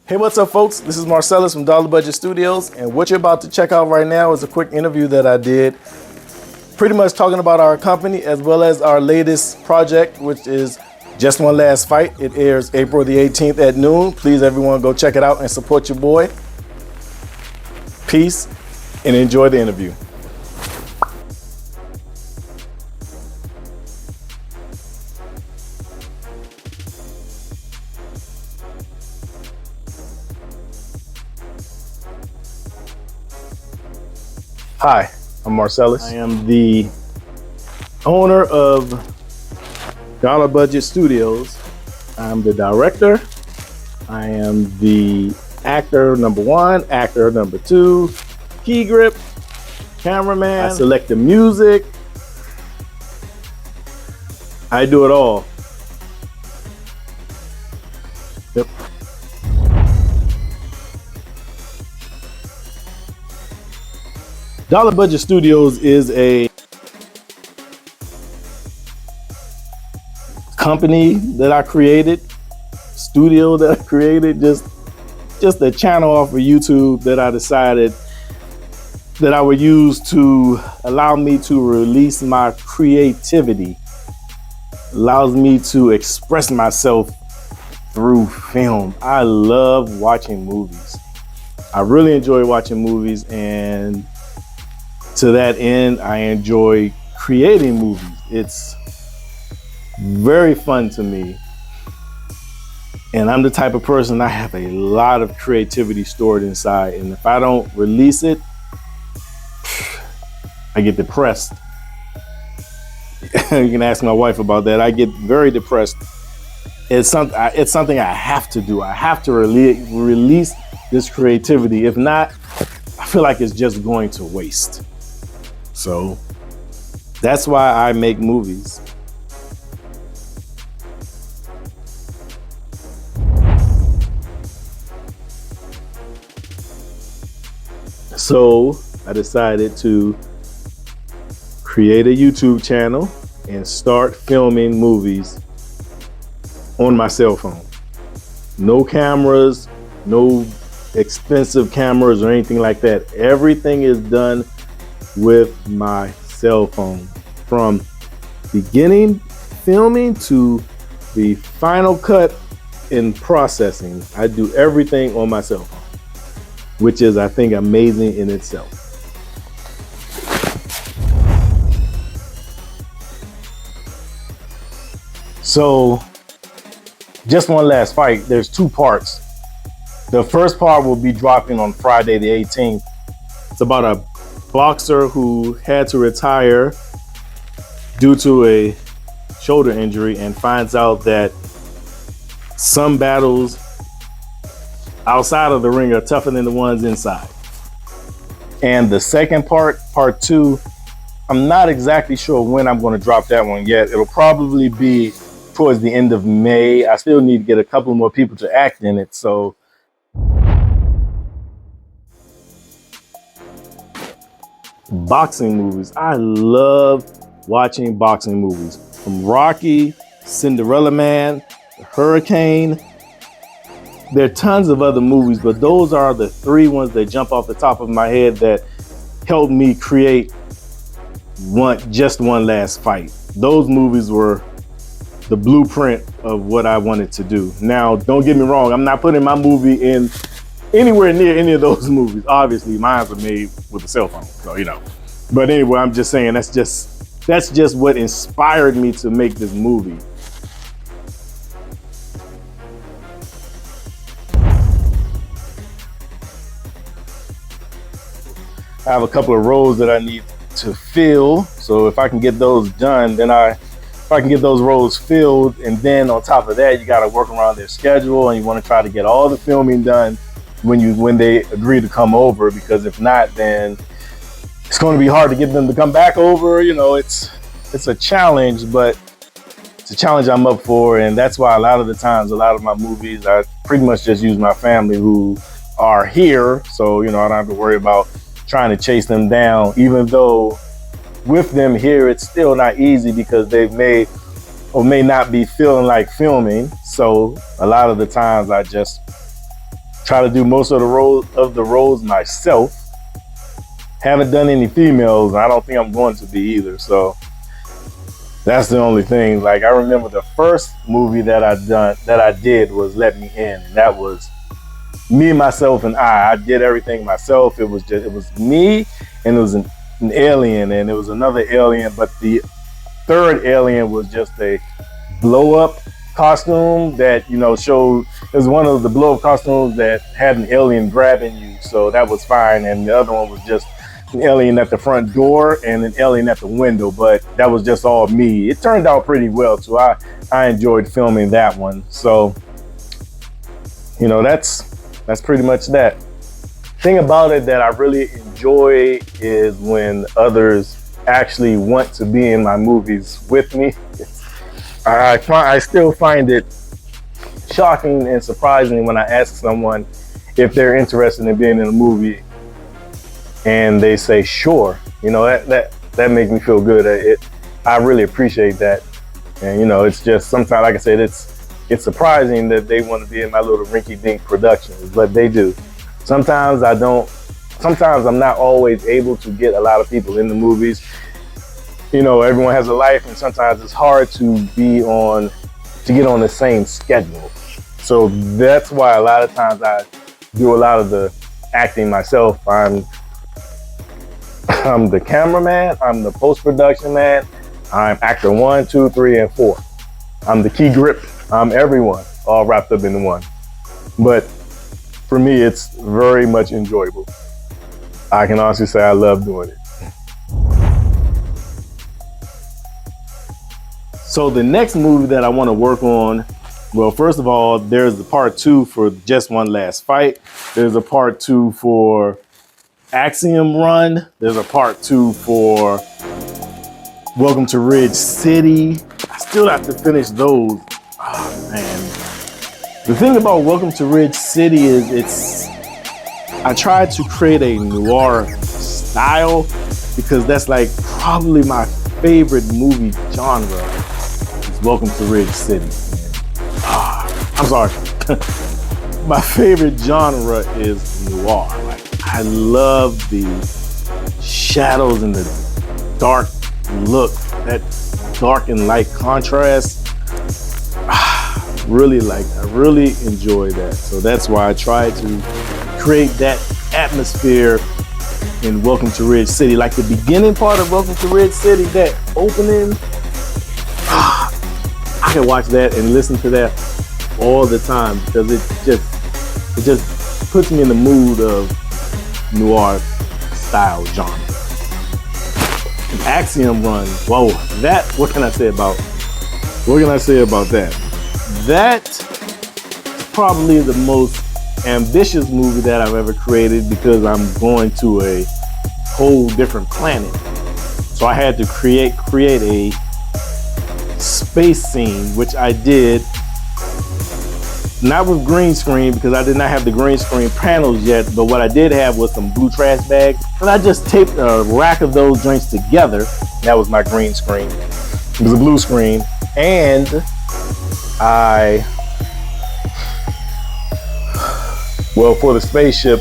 Hey, what's up, folks? This is Marcellus from Dollar Budget Studios, and what you're about to check out right now is a quick interview that I did, pretty much talking about our company as well as our latest project, which is Just One Last Fight. It airs April the 18th at noon. Please, everyone, go check it out and support your boy. Peace, and enjoy the interview. Hi, I'm Marcellus. I am the owner of Dollar Budget Studios. I'm the director. I am the actor number one, actor number two, key grip, cameraman. I select the music. I do it all. Yep. Dollar Budget Studios is a company that I created, studio that I created, just a channel off of YouTube that I decided that I would use to allow me to release my creativity, allows me to express myself through film. I love watching movies. I really enjoy watching movies, and to that end, I enjoy creating movies. It's very fun to me. And I'm the type of person, I have a lot of creativity stored inside. And if I don't release it, I get depressed. You can ask my wife about that. I get very depressed. It's something I have to do. I have to release this creativity. If not, I feel like it's just going to waste. So that's why I make movies. So I decided to create a YouTube channel and start filming movies on my cell phone. No cameras, no expensive cameras or anything like that. Everything is done with my cell phone, from beginning filming to the final cut in processing. I do everything on my cell phone, which is, I think, amazing in itself. So, Just One Last Fight, there's two parts. The first part will be dropping on Friday the 18th. It's about a boxer who had to retire due to a shoulder injury and finds out that some battles outside of the ring are tougher than the ones inside. And the second part, part two, I'm not exactly sure when I'm going to drop that one yet. It'll probably be towards the end of May. I still need to get a couple more people to act in it. So boxing movies. I love watching boxing movies. From Rocky, Cinderella Man, Hurricane. There are tons of other movies, but those are the three ones that jump off the top of my head that helped me create Just One Last Fight. Those movies were the blueprint of what I wanted to do. Now, don't get me wrong, I'm not putting my movie in anywhere near any of those movies. Obviously, mine were made with a cell phone, so you know. But anyway, I'm just saying that's just what inspired me to make this movie. I have a couple of roles that I need to fill, so if I can get those done, then if I can get those roles filled, and then on top of that, you got to work around their schedule, and you want to try to get all the filming done when they agree to come over, because if not, then it's going to be hard to get them to come back over. You know, it's a challenge, but it's a challenge I'm up for, and that's why a lot of the times, a lot of my movies, I pretty much just use my family who are here, so you know, I don't have to worry about trying to chase them down, even though with them here, it's still not easy because they may or may not be feeling like filming. So a lot of the times I just Try to do most of the roles myself. Haven't done any females. I don't think I'm going to be either. So that's the only thing. Like, I remember the first movie that I did was Let Me In. And that was me, myself, and I did everything myself. It was me, and it was an alien, and it was another alien, but the third alien was just a blow-up costume that, you know, showed, it was one of the blow-up costumes that had an alien grabbing you, so that was fine. And the other one was just an alien at the front door and an alien at the window, but that was just all me. It turned out pretty well too. I enjoyed filming that one. So, you know, that's pretty much that. Thing about it that I really enjoy is when others actually want to be in my movies with me. I still find it shocking and surprising when I ask someone if they're interested in being in a movie and they say sure. You know, that makes me feel good. I really appreciate that. And, you know, it's just sometimes, like I said, it's surprising that they want to be in my little rinky-dink productions, but they do. Sometimes I'm not always able to get a lot of people in the movies. You know, everyone has a life, and sometimes it's hard to get on the same schedule. So that's why a lot of times I do a lot of the acting myself. I'm the cameraman, I'm the post-production man, I'm actor 1, 2, 3, and 4. I'm the key grip, I'm everyone, all wrapped up in one. But for me, it's very much enjoyable. I can honestly say I love doing it. So the next movie that I want to work on, well, first of all, there's the part 2 for Just One Last Fight. There's a part 2 for Axiom Run. There's a part 2 for Welcome to Ridge City. I still have to finish those. Oh, man. The thing about Welcome to Ridge City is I tried to create a noir style because that's like probably my favorite movie genre is Welcome to Ridge City. I'm sorry. My favorite genre is noir. Like, I love the shadows and the dark look, that dark and light contrast. I really enjoy that. So that's why I try to create that atmosphere in Welcome to Ridge City. Like the beginning part of Welcome to Ridge City, that opening, I can watch that and listen to that all the time because it just puts me in the mood of noir style genre. Axiom Run, whoa, what can I say about that? That's probably the most ambitious movie that I've ever created because I'm going to a whole different planet. So I had to create a space scene, which I did not with green screen because I did not have the green screen panels yet, but what I did have was some blue trash bags. And I just taped a rack of those joints together. That was my green screen. It was a blue screen. And for the spaceship,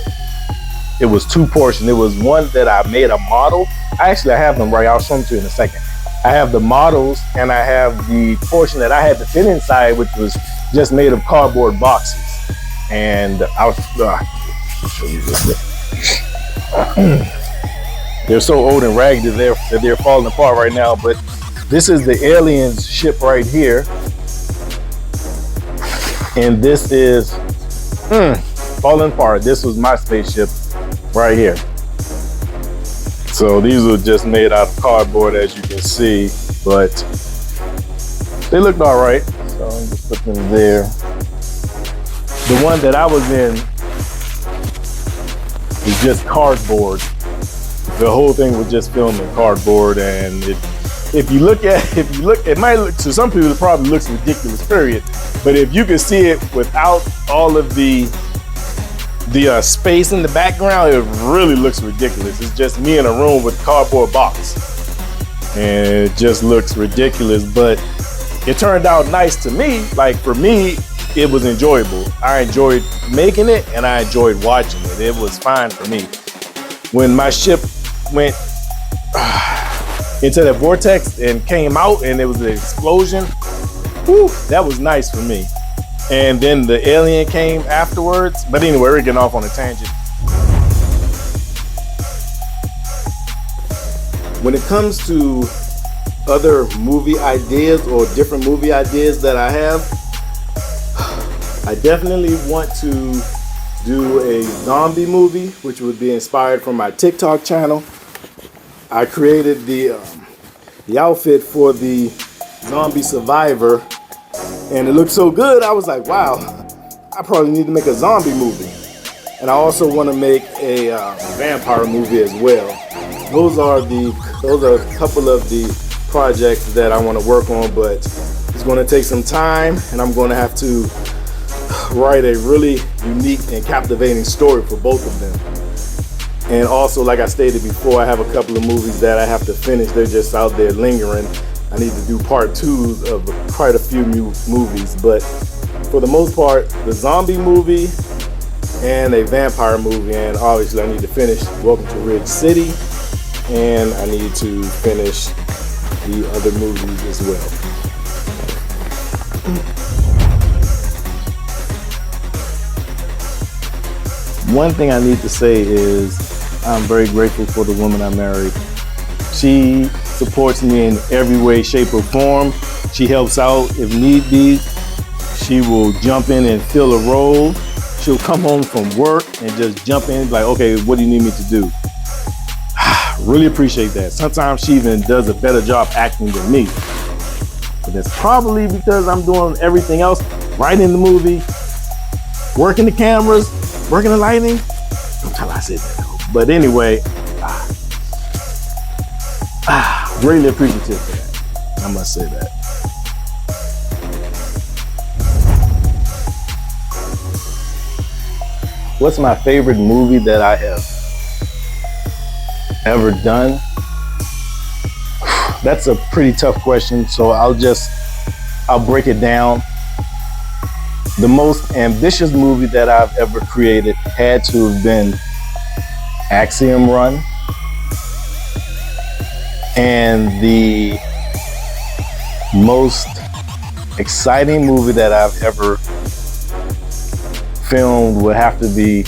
it was 2 portions. It was one that I made a model. I have them right. I'll show them to you in a second. I have the models and I have the portion that I had to fit inside, which was just made of cardboard boxes. And I'll show you this. They're so old and ragged that they're falling apart right now. But this is the aliens ship right here. And this is falling apart. This was my spaceship right here. So these were just made out of cardboard, as you can see, but they looked all right. So I'm just put them there. The one that I was in was just cardboard. The whole thing was just filmed in cardboard, and if you look, it might look, to some people it probably looks ridiculous, period. But if you can see it without all of the space in the background, it really looks ridiculous. It's just me in a room with a cardboard box. And it just looks ridiculous, but it turned out nice to me. Like for me, it was enjoyable. I enjoyed making it and I enjoyed watching it. It was fine for me. When my ship went into that vortex and came out and it was an explosion, whew, that was nice for me. And then the alien came afterwards. But anyway, we're getting off on a tangent. When it comes to other movie ideas or different movie ideas that I have, I definitely want to do a zombie movie, which would be inspired from my TikTok channel. I created the outfit for the zombie survivor, and it looked so good. I was like, wow, I probably need to make a zombie movie. And I also want to make a vampire movie as well. Those are a couple of the projects that I want to work on, but it's going to take some time, and I'm going to have to write a really unique and captivating story for both of them. And also, like I stated before, I have a couple of movies that I have to finish. They're just out there lingering. I need to do part 2s of quite a few movies, but for the most part, the zombie movie and a vampire movie, and obviously I need to finish Welcome to Ridge City, and I need to finish the other movies as well. One thing I need to say is I'm very grateful for the woman I married. She supports me in every way, shape, or form. She helps out if need be. She will jump in and fill a role. She'll come home from work and just jump in like, okay, what do you need me to do? Really appreciate that. Sometimes she even does a better job acting than me. But that's probably because I'm doing everything else, writing the movie, working the cameras, working the lighting. Don't tell her I said that. But anyway, greatly appreciative for that. I must say that. What's my favorite movie that I have ever done? That's a pretty tough question, so I'll break it down. The most ambitious movie that I've ever created had to have been Axiom Run. And the most exciting movie that I've ever filmed would have to be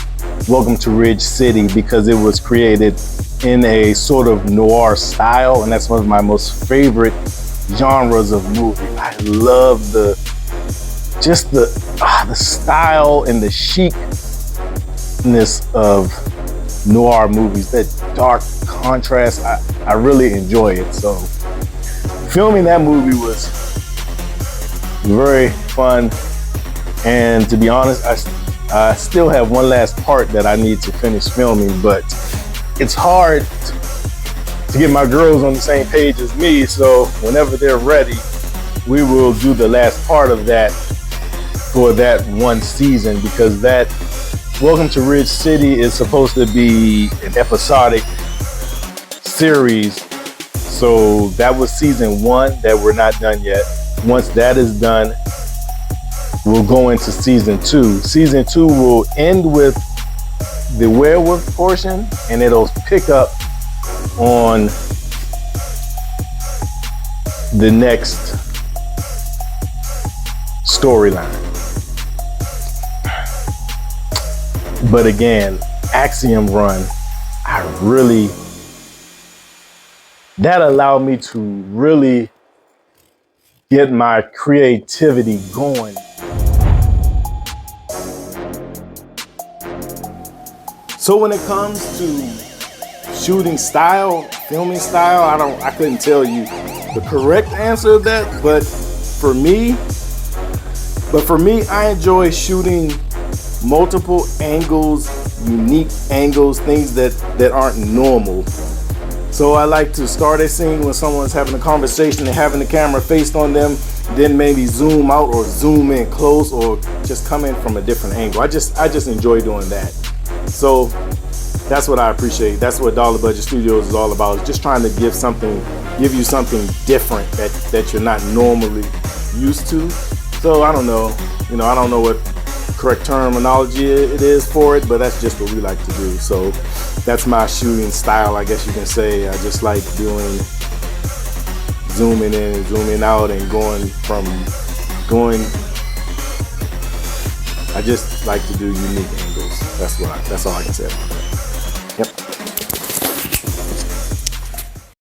Welcome to Ridge City, because it was created in a sort of noir style, and that's one of my most favorite genres of movie. I love the style and the chicness of noir movies, that dark contrast. I really enjoy it. So filming that movie was very fun, and to be honest, I still have one last part that I need to finish filming, but it's hard to get my girls on the same page as me, so whenever they're ready, we will do the last part of that for that one season, because that Welcome to Ridge City is supposed to be an episodic series. So that was season 1 that we're not done yet. Once that is done, we'll go into season 2. Season 2 will end with the werewolf portion, and it'll pick up on the next storyline. But again, Axiom Run, that allowed me to really get my creativity going. So when it comes to shooting style, filming style, I couldn't tell you the correct answer of that, but for me, I enjoy shooting multiple angles, unique angles, things that aren't normal. So I like to start a scene when someone's having a conversation and having the camera faced on them, then maybe zoom out or zoom in close, or just come in from a different angle. I just enjoy doing that. So that's what I appreciate. That's what Dollar Budget Studios is all about. It's just trying to give you something different that you're not normally used to. So I don't know. You know, I don't know what correct terminology it is for it, but that's just what we like to do. So that's my shooting style, I guess you can say. I just like doing zooming in and zooming out and going. I just like to do unique angles. That's all I can say about that. Yep.